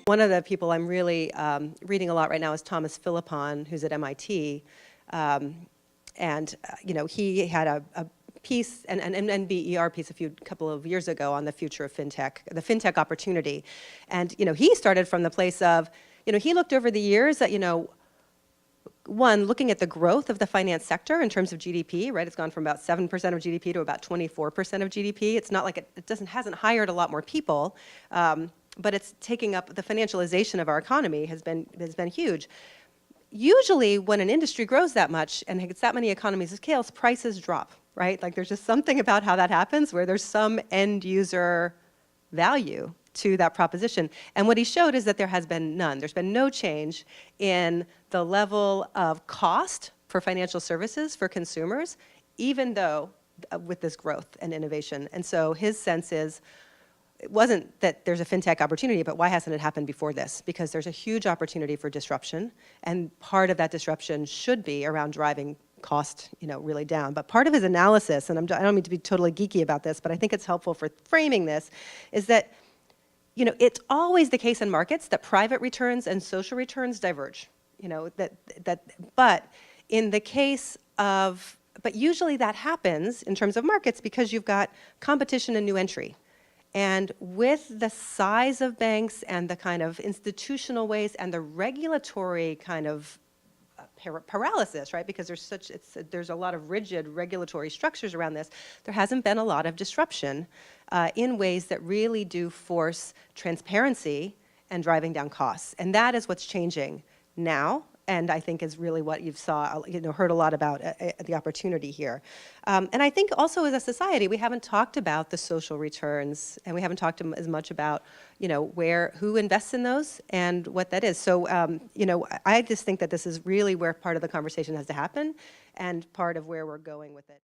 One of the people I'm really reading a lot right now is Thomas Philippon, who's at MIT. He had a piece, an NBER piece couple of years ago on the future of FinTech, the FinTech opportunity. And, he started from the place of, he looked over the years at, one, looking at the growth of the finance sector in terms of GDP, right? It's gone from about 7% of GDP to about 24% of GDP. It's not like it hasn't hired a lot more people, but it's taking up, the financialization of our economy has been huge. Usually when an industry grows that much and gets that many economies of scale, prices drop, right? Like there's just something about how that happens where there's some end user value to that proposition. And what he showed is that there has been none. There's been no change in the level of cost for financial services for consumers, even though with this growth and innovation. And so his sense is, it wasn't that there's a FinTech opportunity, but why hasn't it happened before this? Because there's a huge opportunity for disruption, and part of that disruption should be around driving cost, really down. But part of his analysis, and I don't mean to be totally geeky about this, but I think it's helpful for framing this, is that it's always the case in markets that private returns and social returns diverge. But in the case of, but usually that happens in terms of markets because you've got competition and new entry. And with the size of banks and the kind of institutional ways and the regulatory kind of paralysis, right? Because there's a lot of rigid regulatory structures around this. There hasn't been a lot of disruption in ways that really do force transparency and driving down costs. And that is what's changing now. And I think is really what you've heard a lot about the opportunity here. And I think also as a society, we haven't talked about the social returns, and we haven't talked as much about, who invests in those and what that is. So, I just think that this is really where part of the conversation has to happen and part of where we're going with it.